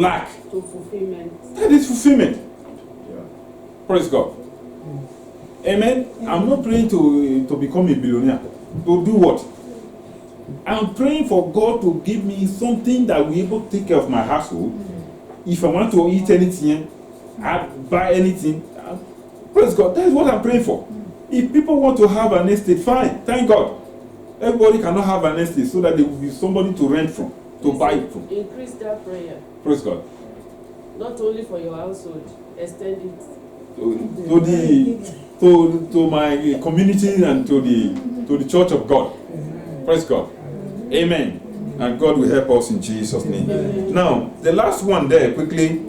lack. To fulfillment. That is fulfillment. Yeah. Praise God. Amen. I'm not praying to become a billionaire. To do what? I'm praying for God to give me something that will be able to take care of my household. If I want to eat anything, I buy anything. Praise God. That is what I'm praying for. If people want to have an estate, fine. Thank God. Everybody cannot have an estate so that there will be somebody to rent from, to buy it from. Increase that prayer. Praise God. Not only for your household, extend it. To my community and to the church of God. Praise God. Amen. And God will help us in Jesus' name. Now, the last one there quickly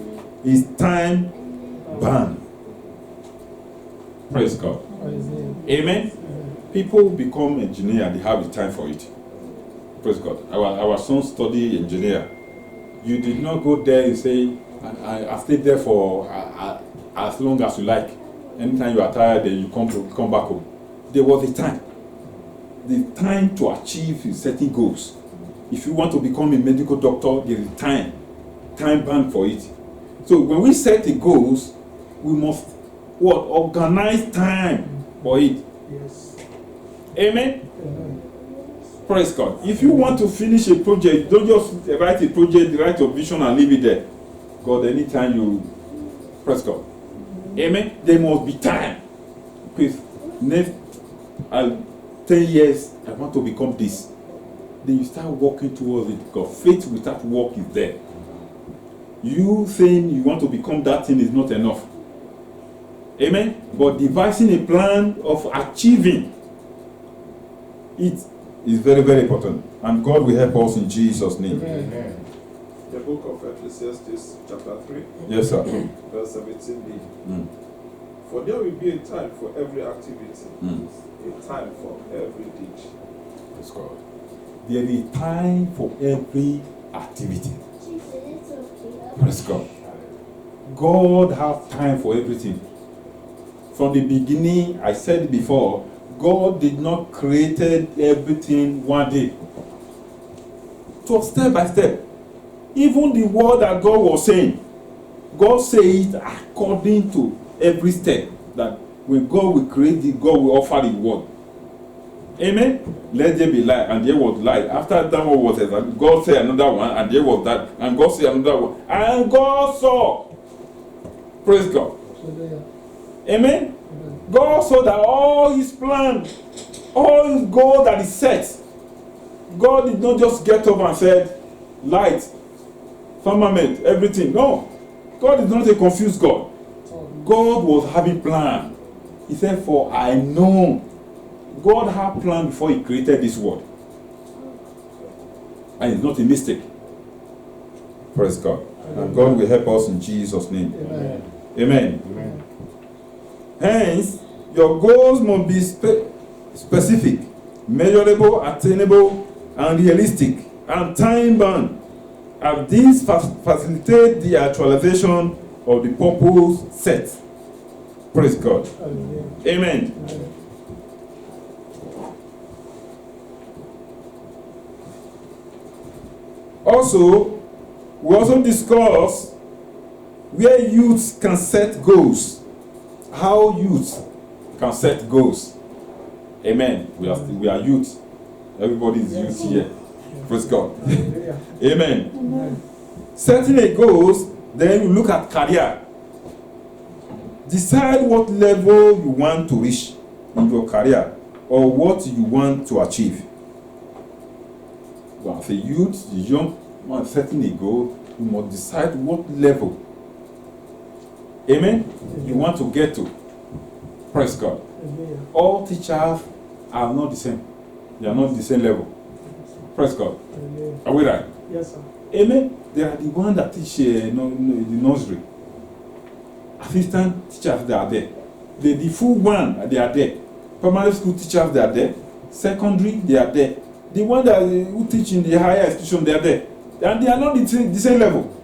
is time ban. Praise God. Amen. People become engineer and they have the time for it. Praise God. Our son studied engineer. You did not go there and say, I stayed there for as long as you like. Anytime you are tired, then you come back home. There was a time. The time to achieve certain goals. If you want to become a medical doctor, there is time bound for it. So when we set the goals, we must organize time for it. Yes. Amen. Praise God. If you want to finish a project, don't just write a project, write your vision and leave it there. God, anytime you praise God. Amen. There must be time. Please, next 10 years, I want to become this. Then you start working towards it because faith without work is there. You saying you want to become that thing is not enough. Amen. But devising a plan of achieving it is very, very important. And God will help us in Jesus' name. Amen. The book of Ecclesiastes, chapter 3, Yes, sir. verse 17b. For there will be a time for every activity, a time for every deed. Praise God. There is time for every activity. Praise God. God has time for everything. From the beginning, I said before, God did not create everything one day. So step by step. Even the word that God was saying, God said it according to every step. That when God will create it, God will offer the word. Amen. Let there be light, and there was light. After that one was said, God said another one, and there was that, and God said another one, and God saw. Praise God. Amen. God saw that all his plan, all his goal that he set, God did not just get up and said, light, firmament, everything. No. God is not a confused God. God was having plan. He said, for I know. God had planned before he created this world. And it's not a mistake. Praise God. And God will help us in Jesus' name. Amen. Amen. Amen. Hence, your goals must be specific, measurable, attainable, and realistic, and time-bound. And these facilitate the actualization of the purpose set. Praise God. Amen. Also, we also discuss where youths can set goals. How youth can set goals. Amen. We are youth. Everybody is youth here. Praise God. Amen. Setting a goals, then you look at career. Decide what level you want to reach in your career or what you want to achieve. Well, as a youth, the young man setting a goal, you must decide what level. Amen. You want to get to. Praise God. All teachers are not the same. They are not the same level. Praise God. Are we right? Yes, sir. Amen. They are the ones that teach the nursery. Assistant teachers, they are there. The full one, they are there. Primary school teachers, they are there. Secondary, they are there. The one that who teach in the higher institution, they are there. And they are not the same level.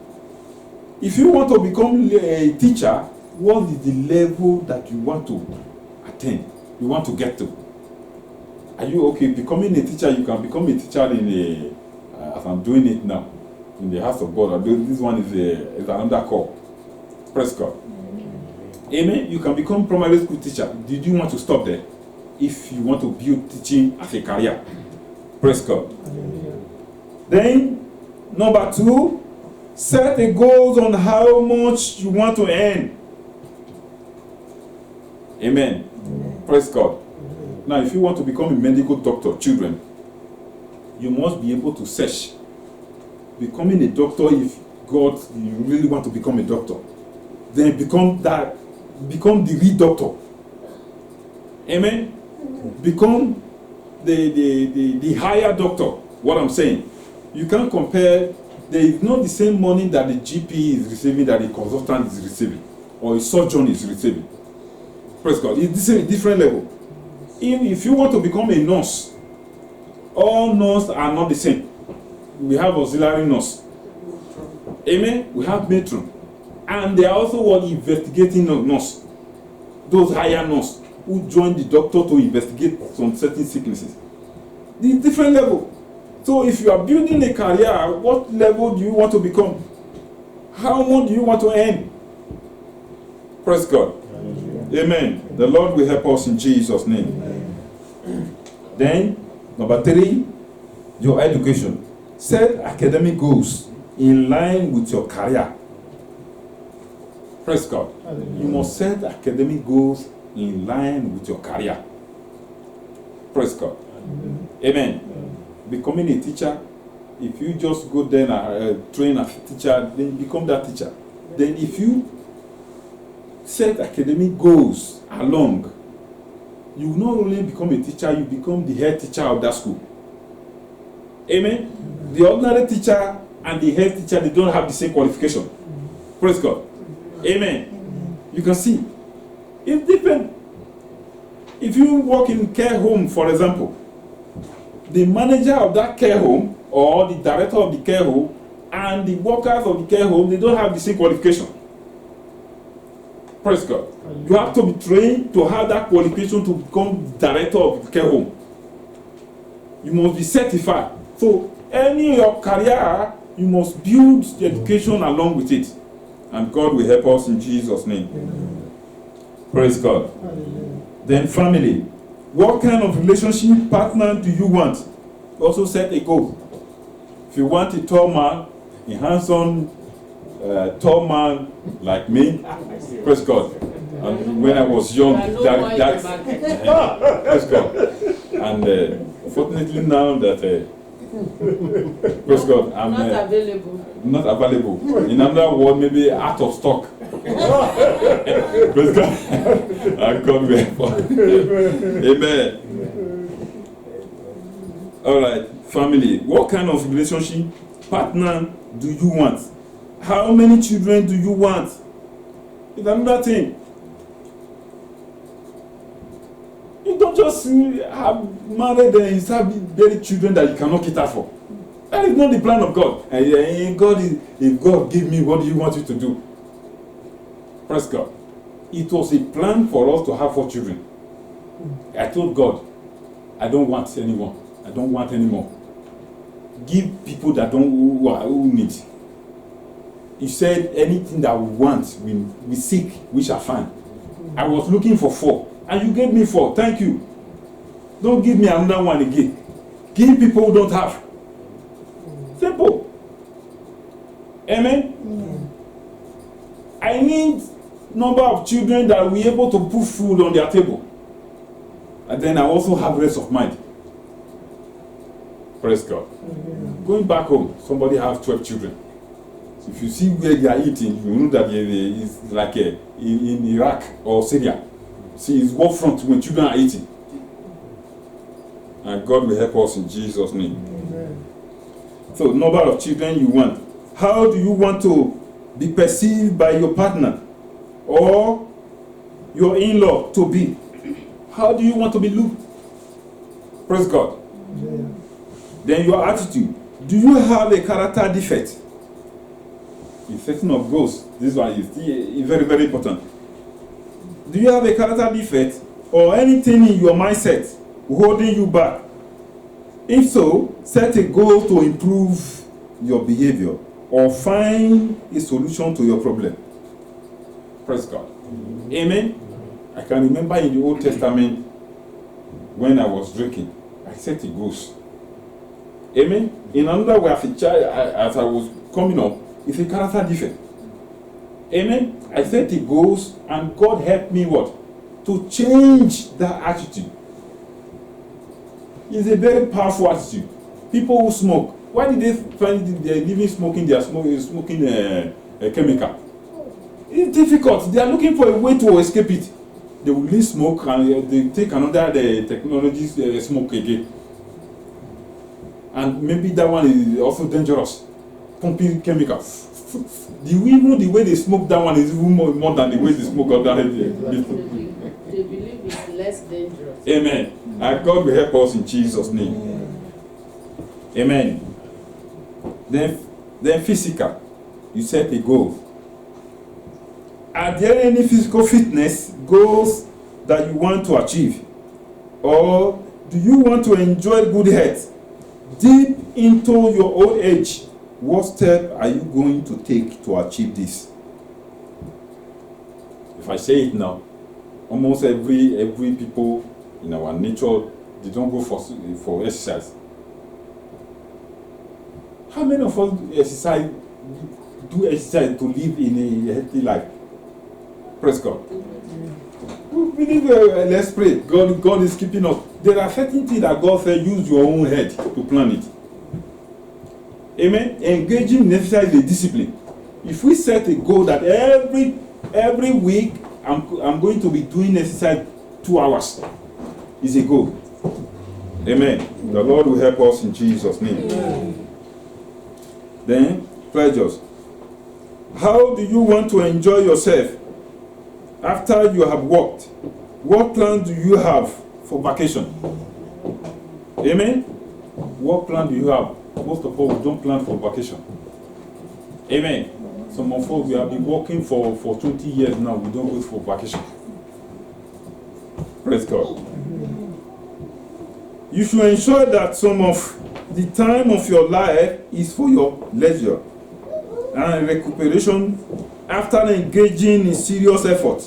If you want to become a teacher, what is the level that you want to attain? You want to get to? Are you okay? Becoming a teacher, you can become a teacher in as I'm doing it now. in the house of God. Although this one is another call. Praise God. Amen. You can become primary school teacher. Did you want to stop there? If you want to build teaching as a career. Praise God. Then, number 2, set a goal on how much you want to earn. Amen. Praise God. Now, if you want to become a medical doctor, children, you must be able to search. Becoming a doctor, if God, you really want to become a doctor, then become the real doctor. Amen. Become the higher doctor. What I'm saying, you can't compare. There is not the same money that the GP is receiving that the consultant is receiving, or a surgeon is receiving. Praise God. It's a different level. If you want to become a nurse, all nurses are not the same. We have auxiliary nurse. Amen. We have matron, and they are also what investigating nurse. Those higher nurses who join the doctor to investigate some certain sicknesses. The different level. So if you are building a career, what level do you want to become? How much do you want to earn? Praise God. Amen. The Lord will help us in Jesus' name. Amen. Then, number 3, your education. Set academic goals in line with your career. Praise God. Amen. You must set academic goals in line with your career. Praise God. Amen. Amen. Becoming a teacher, if you just go there and train as a teacher, then become that teacher. Then if you set academic goals along, you will not only become a teacher, you become the head teacher of that school. Amen. The ordinary teacher and the head teacher, they don't have the same qualification. Praise God. Amen. You can see it's different. If you work in care home, for example, the manager of that care home or the director of the care home and the workers of the care home, they don't have the same qualification. Praise God. You have to be trained to have that qualification to become director of the care home. You must be certified. So any your career, you must build the education along with it. And God will help us in Jesus' name. Amen. Praise God. Amen. Then family. What kind of relationship partner do you want? Also set a goal. If you want a tall man, a handsome, tall man like me, praise God. And when I was young, that's praise God. And fortunately now that praise God, I'm not available. In another word, maybe out of stock. Praise God. And God will help us. Amen. All right, family. What kind of relationship partner do you want? How many children do you want? It's another thing. You don't just have married and have very children that you cannot cater for. That is not the plan of God. And God is, if God give me, what do you want you to do? Praise God. It was a plan for us to have 4 children. I told God, I don't want anyone. I don't want any more. Give people that who need. He said anything that we want, we seek, we shall find. I was looking for 4. And you gave me 4. Thank you. Don't give me another one again. Give people who don't have. Simple. Amen? Yeah. I need number of children that will be able to put food on their table. And then I also have rest of mind. Praise God. Yeah. Going back home, somebody has 12 children. If you see where they are eating, you know that it's like in Iraq or Syria. See, it's war front when children are eating. And God will help us in Jesus' name. Amen. So, number of children you want. How do you want to be perceived by your partner or your in-law to be? How do you want to be looked? Praise God. Amen. Then your attitude. Do you have a character defect? In setting of goals, this one is very, very important. Do you have a character defect or anything in your mindset holding you back? If so, set a goal to improve your behavior or find a solution to your problem. Praise God. Amen. I can remember in the Old Testament when I was drinking, I said to ghost. Amen. In another way, as I was coming up, it's a character defect. Amen. I said it goes, and God helped me what? To change that attitude. It's a very powerful attitude. People who smoke, why did they find they're living smoking? They are smoking a chemical. It's difficult. They are looking for a way to escape it. They will leave smoke and they take another technology smoke again. And maybe that one is also dangerous. Pumping chemicals. Even the way they smoke that one is even more than the way they smoke other. They believe it's less dangerous. Amen. And God will help us in Jesus' name. Amen. Then physical. You set a goal. Are there any physical fitness goals that you want to achieve? Or do you want to enjoy good health? Deep into your old age, what step are you going to take to achieve this? If I say it now, almost every people in our nature, they don't go for exercise. How many of us do exercise to live in a healthy life? Praise God. We need let's pray. God is keeping us. There are certain things that God said, use your own head to plan it. Amen. Engaging in exercise is a discipline. If we set a goal that every week I'm going to be doing exercise 2 hours, is a goal. Amen. The Lord will help us in Jesus' name. Amen. Then pleasures. How do you want to enjoy yourself after you have worked? What plan do you have for vacation? Amen. What plan do you have? Most of us don't plan for vacation. Amen. Some of us, we have been working for 20 years now. We don't go for vacation. Praise God. You should ensure that some of the time of your life is for your leisure and recuperation after engaging in serious effort.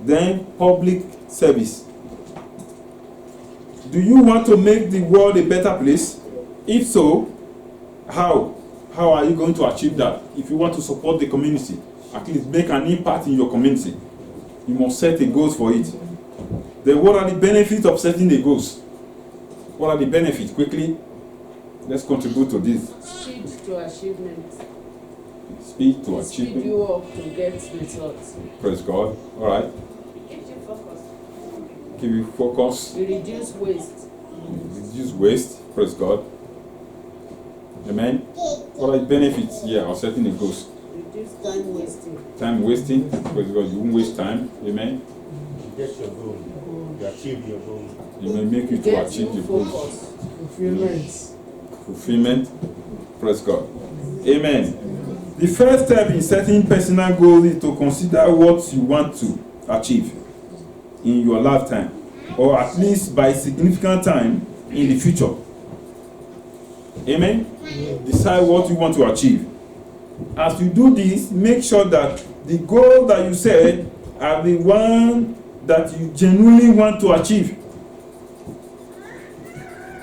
Then public service. Do you want to make the world a better place? If so, how? How are you going to achieve that? If you want to support the community, at least make an impact in your community, you must set the goals for it. Then what are the benefits of setting the goals? What are the benefits? Quickly, let's contribute to this. Speed to achievement. Speed to achievement. Speed you up to get results. Praise God. All right. It keeps you focused. Keep you focused. You reduce waste. Reduce waste. Praise God. Amen. What are the benefits here of setting the goals? Reduce time wasting. Time wasting. Praise God. You won't waste time. Amen. You get your goal. You achieve your goal. It may make you to achieve your goals. Fulfillment. Praise God. Amen. The first step in setting personal goals is to consider what you want to achieve in your lifetime, or at least by significant time in the future. Amen. Decide what you want to achieve. As you do this, make sure that the goals that you set are the one that you genuinely want to achieve.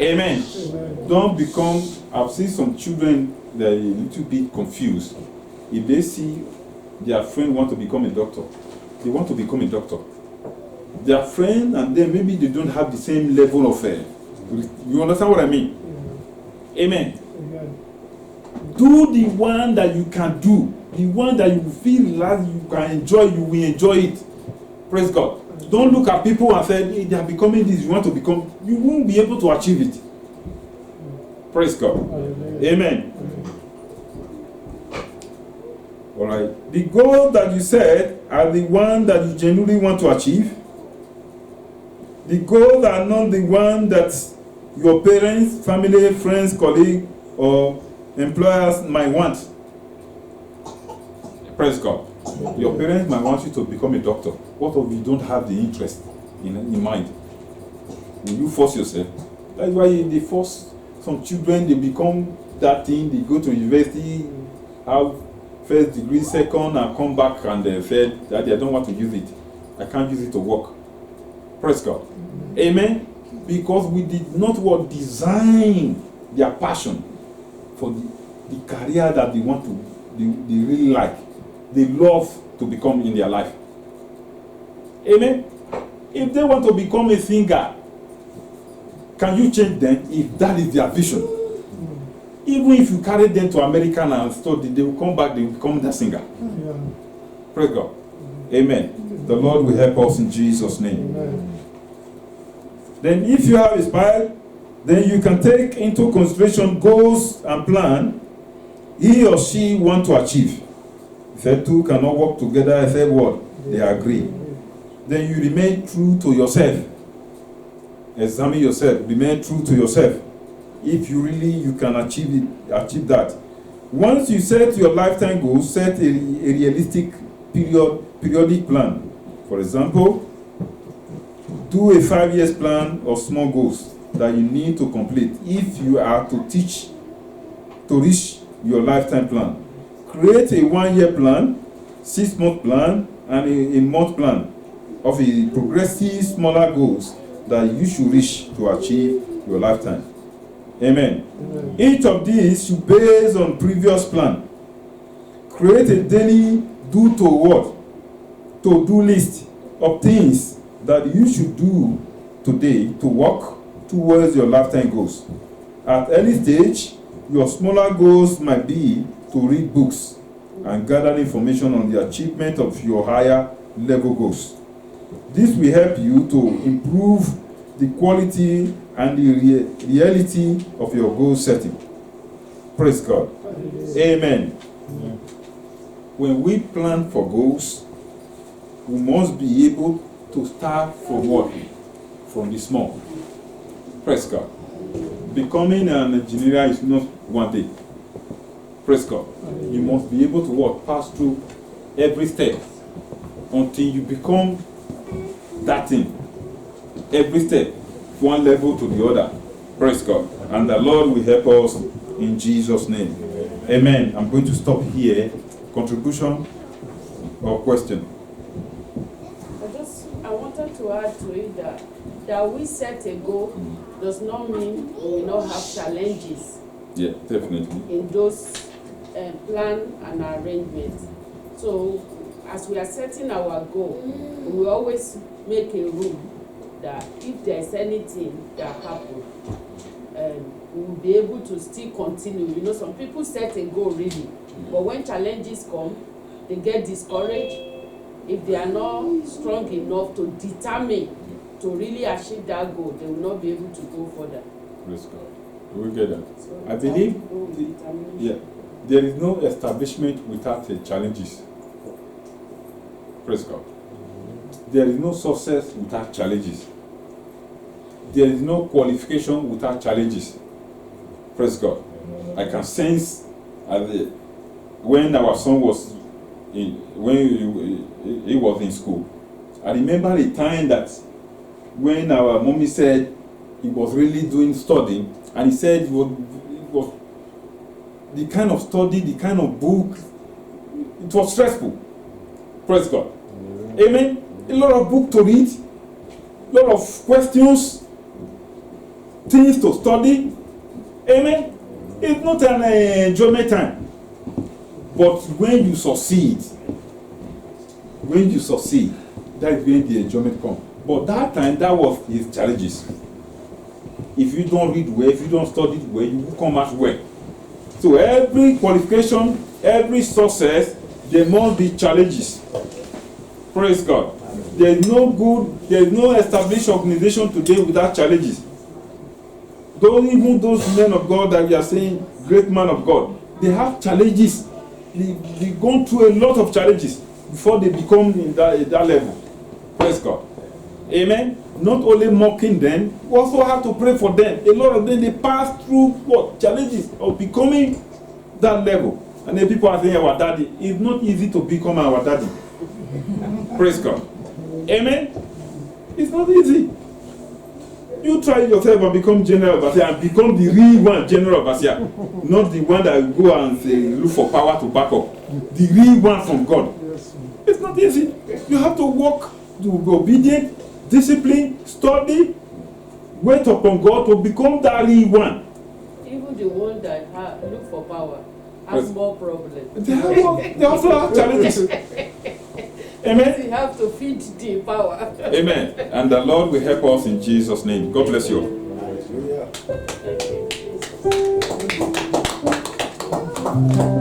Amen. Don't become, I've seen some children that are a little bit confused. If they see their friend want to become a doctor, they want to become a doctor. Their friend and them, maybe they don't have the same level of you understand what I mean? Amen. Do the one that you can do, the one that you feel like you can enjoy, you will enjoy it. Praise God. Don't look at people and say, hey, they are becoming this, you want to become, you won't be able to achieve it. Praise God. Amen. Alright. The goals that you set are the one that you genuinely want to achieve. The goals are not the one that your parents, family, friends, colleagues, or employers might want. Praise God. Your parents might want you to become a doctor. What if you don't have the interest in mind? Will you force yourself? That's why they force some children, they become that thing, they go to university, have first degree, second, and come back and they said that I don't want to use it. I can't use it to work. Praise God. Amen. Because we did not what design their passion for the career that they want to, they really like, they love to become in their life. Amen. If they want to become a singer, can you change them if that is their vision? Even if you carry them to America and study, they will come back, they will become the singer. Praise God. Amen. The Lord will help us in Jesus' name. Then if you have inspired, then you can take into consideration goals and plan he or she want to achieve. If the two cannot work together, I said what? They agree. Then you remain true to yourself. Examine yourself. Remain true to yourself. If you really you can achieve that. Once you set your lifetime goals, set a realistic periodic plan. For example, do a 5 years plan of small goals that you need to complete if you are to reach your lifetime plan. Create a 1 year plan, 6 month plan, and a month plan of a progressive smaller goals that you should reach to achieve your lifetime. Amen. Each of these should be based on previous plan. Create a daily to-do list of things that you should do today to work towards your lifetime goals. At early stage, your smaller goals might be to read books and gather information on the achievement of your higher level goals. This will help you to improve the quality and the reality of your goal setting. Praise God. Amen. When we plan for goals, we must be able to start from what? From the small. Praise God. Becoming an engineer is not one day. Praise God. You must be able to what? Pass through every step until you become that thing. Every step, one level to the other. Praise God. And the Lord will help us in Jesus' name. Amen. I'm going to stop here. Contribution or question? I wanted to add to it that we set a goal does not mean we will not have challenges. Yeah, definitely. In those plan and arrangements. So as we are setting our goal, we will always make a rule that if there is anything that happens, we will be able to still continue. You know, some people set a goal really, but when challenges come, they get discouraged. If they are not strong enough to determine to really achieve that goal, they will not be able to go further. Praise God. We get that. So I believe there is no establishment without challenges. Praise God. There is no success without challenges. There is no qualification without challenges. Praise God. I can sense when our son was when he was in school. I remember a time that when our mommy said he was really doing studying, and he said it was the kind of study, the kind of book, it was stressful. Praise God. Amen. A lot of book to read, a lot of questions, things to study. Amen. It's not an enjoyment time. But when you succeed, that is when the enjoyment comes. But that time, that was his challenges. If you don't read well, if you don't study well, you will come out well. So every qualification, every success, there must be challenges. Praise God. There is no established organization today without challenges. Even those men of God that we are saying, great man of God, they have challenges. They've gone through a lot of challenges before they become in that level. Praise God. Amen. Not only mocking them, we also have to pray for them. A lot of them, they pass through what? Challenges of becoming that level. And then people are saying, our daddy. It's not easy to become our daddy. Praise God. Amen. It's not easy. You try yourself and become general overseer and become the real one, general overseer. Not the one that will go and say, look for power to back up. The real one from God. It's not easy. You have to work to be obedient, discipline, study, wait upon God to become that real one. Even the one that look for power has Yes. more problems. They also have challenges. Amen. You have to feed the power. Amen. And the Lord will help us in Jesus' name. God bless you. Hallelujah. Thank you, Jesus.